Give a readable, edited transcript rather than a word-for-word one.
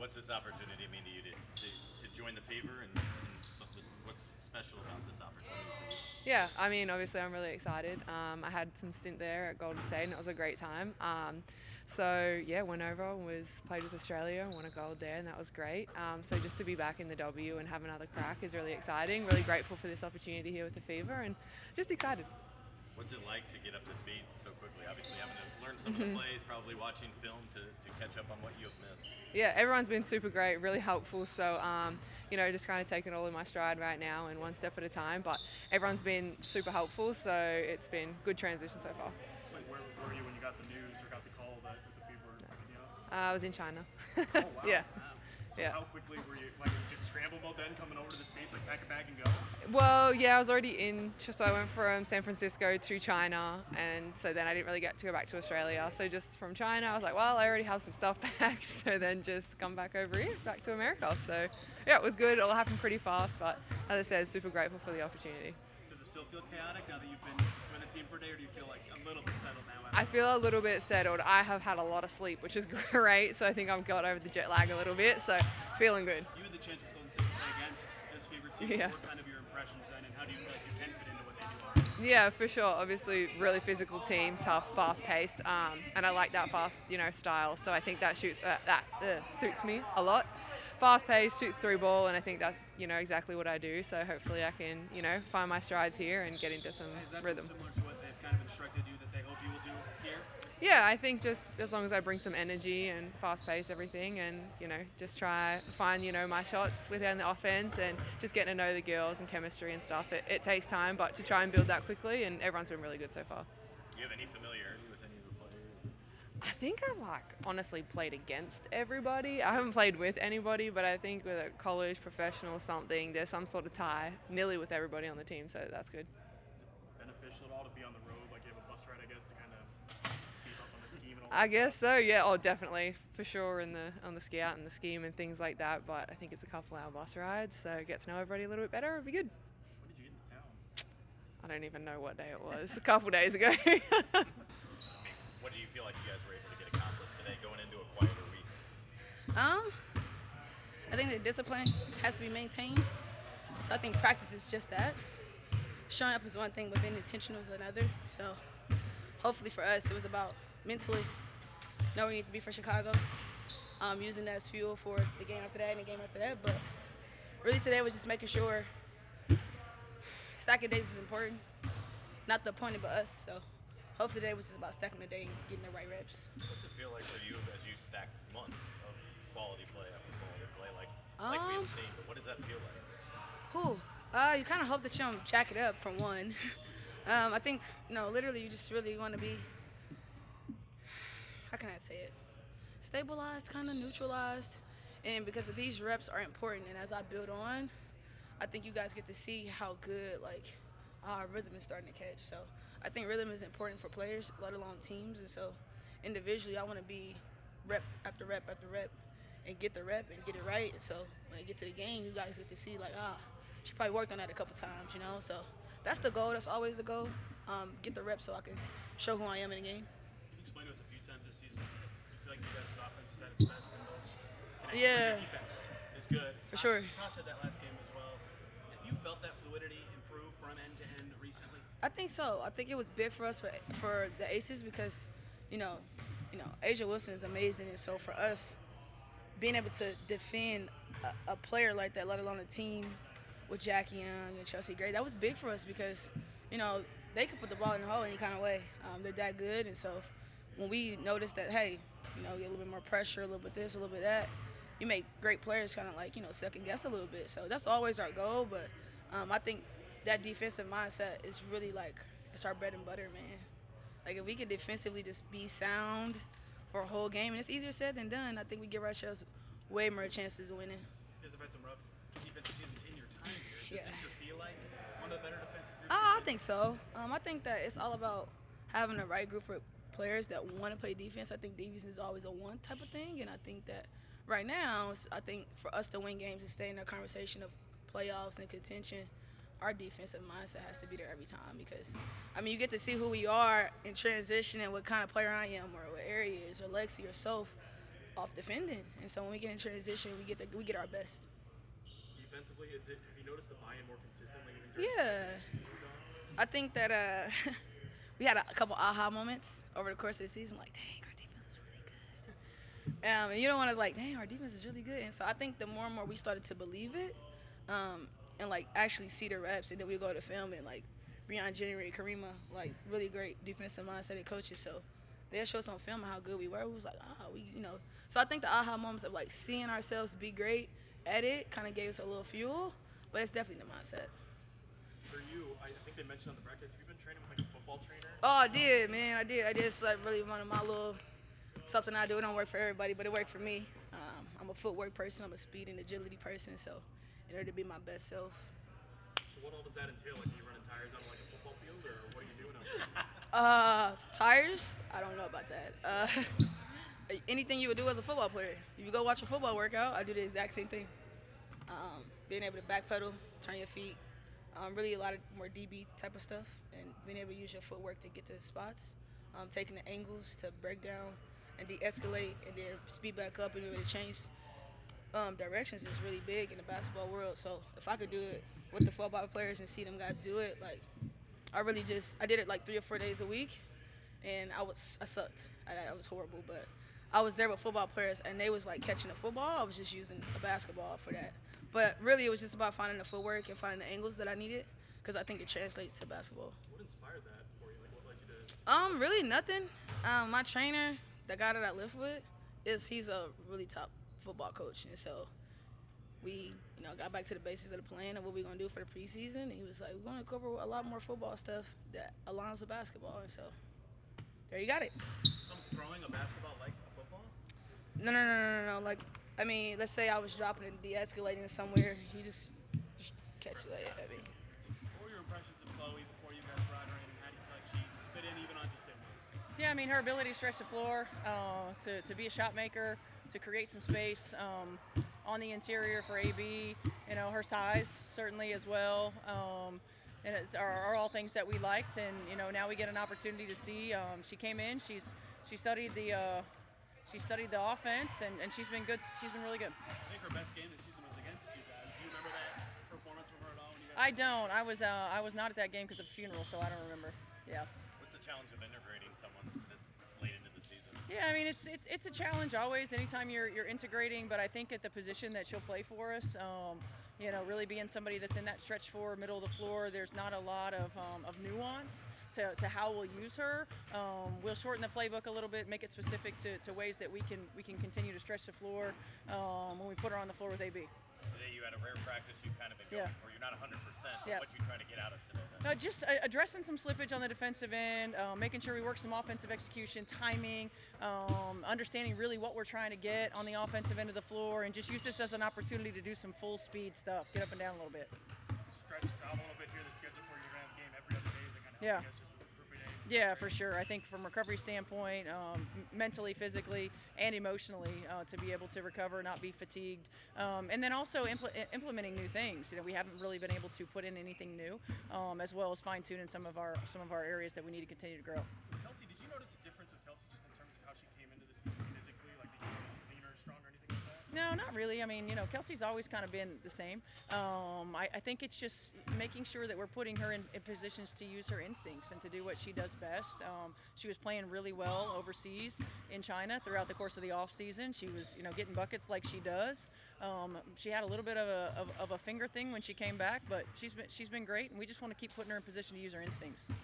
What's this opportunity mean to you to join the Fever, and what's special about this opportunity for you? Yeah, I mean, obviously, I'm really excited. I had some stint there at Golden State, and it was a great time. So yeah, went over, played with Australia, won a gold there, and that was great. So just to be back in the W and have another crack is really exciting. Really grateful for this opportunity here with the Fever, and just excited. What's it like to get up to speed so quickly? Obviously, having to learn some of the plays, probably watching film to catch up on what you have missed. Yeah, everyone's been super great, really helpful. So, just kind of taking it all in my stride right now and one step at a time. But everyone's been super helpful, so it's been good transition so far. Where were you when you got the news or got the call that the Fever were picking you up? I was in China. Oh wow. Yeah. So Yeah. how quickly were you just scramble mode then coming over to the States, like pack a bag and go? Well, yeah, I was already in, so I went from San Francisco to China, and so then I didn't really get to go back to Australia. So just from China, I was like, well, I already have some stuff packed, so then just come back over here, back to America. So yeah, it was good. It all happened pretty fast, but as I said, super grateful for the opportunity. Does it still feel chaotic now that you've been with the team for a day, or do you feel like a little bit settled now? I feel a little bit settled. I have had a lot of sleep, which is great. So I think I've got over the jet lag a little bit. So feeling good. You had the chance with Golden State to play against this Fever team. Yeah. What kind of your impressions then, and how do you feel like you can fit into what they do? Yeah, for sure. Obviously, really physical team, tough, fast-paced, and I like that fast, style. So I think that suits me a lot. Fast-paced, shoot through ball, and I think that's exactly what I do. So hopefully I can find my strides here and get into some Is that rhythm. similar to what they've kind of instructed you that they hope you will do here? Yeah, I think just as long as I bring some energy and fast-pace everything, and just try find my shots within the offense, and just getting to know the girls and chemistry and stuff. It takes time, but to try and build that quickly, and everyone's been really good so far. Do you have any familiarity with any of the players? I think I've honestly played against everybody. I haven't played with anybody, but I think with a college, professional, something, there's some sort of tie nearly with everybody on the team, so that's good. Beneficial at all to be on the road, like you have a bus ride, I guess, to kind of keep up on the scheme and all I that guess stuff? so, yeah. Oh, definitely, for sure, on the ski out and the scheme and things like that. But I think it's a couple-hour bus ride, so get to know everybody a little bit better. It'd be good. When did you get into town? I don't even know what day it was. A couple days ago. What do you feel like you guys were able to get accomplished today, going into a quieter week? I think the discipline has to be maintained. So I think practice is just that. Showing up is one thing, but being intentional is another. So hopefully for us, it was about mentally know where we need to be for Chicago, using that as fuel for the game after that and the game after that. But really today was just making sure stacking days is important, not the opponent but us. So hopefully today was just about stacking the day and getting the right reps. What's it feel like for you as you stack months of quality play after quality play, like we have seen? But what does that feel like? You kind of hope that you don't jack it up from one. I think, literally you just really want to be, how can I say it? Stabilized, kind of neutralized. And because of these reps are important, and as I build on, I think you guys get to see how good, rhythm is starting to catch. So I think rhythm is important for players, let alone teams. And so individually, I want to be rep after rep after rep and get the rep and get it right. So when I get to the game, you guys get to see, she probably worked on that a couple times, So that's the goal. That's always the goal. Get the reps so I can show who I am in the game. Can you explain to us a few times this season that you feel like you guys' offense is at its best and most connected? Yeah. Your defense is good. For sure. Josh had that last game as well. Have you felt that fluidity improve from end to end recently? I think so. I think it was big for us for the Aces because, Asia Wilson is amazing, and so for us, being able to defend a player like that, let alone a team with Jackie Young and Chelsea Gray, that was big for us because, they could put the ball in the hole any kind of way. They're that good, and so when we noticed that, hey, get a little bit more pressure, a little bit this, a little bit that, you make great players kind of second guess a little bit. So that's always our goal, but I think that defensive mindset is really it's our bread and butter, man. If we can defensively just be sound for a whole game, and it's easier said than done, I think we give ourselves way more chances of winning. You guys have had some rough defensive seasons in your time here. Does Yeah. this year feel like one of the better defensive groups? I think so. I think that it's all about having the right group of players that want to play defense. I think defense is always a one type of thing, and I think that right now, I think for us to win games and stay in the conversation of playoffs and contention, our defensive mindset has to be there every time because, you get to see who we are in transition and what kind of player I am or what Ari is or Lexi or Soph. off defending. And so when we get in transition, we get our best. Defensively, have you noticed the buy-in more consistently? Even during Yeah. I think that we had a couple aha moments over the course of the season, like, dang, our defense is really good. And you don't want to, like, dang, our defense is really good. And so I think the more and more we started to believe it and, like, actually see the reps, and then we go to film and, like, Breon January, Karima, like, really great defensive mindset coaches. So they'll show us on film how good we were. We was like, So I think the aha moments of, like, seeing ourselves be great at it kind of gave us a little fuel, but it's definitely the mindset. For you, I think they mentioned on the practice, have you been training with like a football trainer? Oh, I did, man. I did. It's like really one of my little something I do. It don't work for everybody, but it worked for me. I'm a footwork person. I'm a speed and agility person. So in order to be my best self. So what all does that entail? Like, are you running tires on like a football field, or what are you doing out there? Tires? I don't know about that. Anything you would do as a football player. If you go watch a football workout, I do the exact same thing. Being able to backpedal, turn your feet, really a lot of more DB type of stuff, and being able to use your footwork to get to spots, taking the angles to break down and de-escalate, and then speed back up and be able to change directions is really big in the basketball world. So if I could do it with the football players and see them guys do it, like I did it like 3 or 4 days a week, and I sucked. I was horrible, but I was there with football players, and they was like catching the football. I was just using a basketball for that. But really, it was just about finding the footwork and finding the angles that I needed, because I think it translates to basketball. What inspired that for you? Like, what led you to? Really nothing. My trainer, the guy that I live with, he's a really top football coach, and so we, got back to the basics of the plan of what we're gonna do for the preseason. And he was like, we're gonna cover a lot more football stuff that aligns with basketball, and so there you got it. Some throwing a basketball like a football? No. Like, I mean, let's say I was dropping and de-escalating somewhere. You just catch it. I mean. What were your impressions of Chloe before you guys brought her in? How do you feel like she fit in even on just day one? Yeah, I mean, her ability to stretch the floor, to be a shot maker, to create some space on the interior for AB, her size certainly as well. And are all things that we liked, and now we get an opportunity to see. She came in, she studied the offense, and she's been good. She's been really good. I think her best game this season was against you guys. Do you remember that performance from her at all? When you guys I don't. I was not at that game because of a funeral, so I don't remember. Yeah. What's the challenge of integrating someone this late into the season? Yeah, I mean it's a challenge always. Anytime you're integrating, but I think at the position that she'll play for us, really being somebody that's in that stretch four, middle of the floor, there's not a lot of nuance to how we'll use her. We'll shorten the playbook a little bit, make it specific to ways that we can continue to stretch the floor when we put her on the floor with AB. Today you had a rare practice you've kind of been going for. You're not 100%. Yeah. What you trying to get out of today then? Just addressing some slippage on the defensive end, making sure we work some offensive execution, timing, understanding really what we're trying to get on the offensive end of the floor, and just use this as an opportunity to do some full speed stuff, get up and down a little bit. Stretch out a little bit here, the schedule for you're going to have a game every other day. Is it kind of Yeah. help you guys just with recruiting? Yeah, for sure. I think from a recovery standpoint, mentally, physically, and emotionally, to be able to recover, not be fatigued, and then also implementing new things. We haven't really been able to put in anything new, as well as fine tuning some of our areas that we need to continue to grow. Kelsey, did you notice a difference with Kelsey just in terms of how she came into the season physically? Like, did you notice leaner, stronger, anything like that? No, not really. I mean, Kelsey's always kind of been the same. I think it's just making sure that we're putting her in positions to use her instincts and to do what she does best. She was playing really well overseas in China throughout the course of the off season. She was, getting buckets like she does. She had a little bit of a finger thing when she came back, but she's been great, and we just want to keep putting her in position to use her instincts.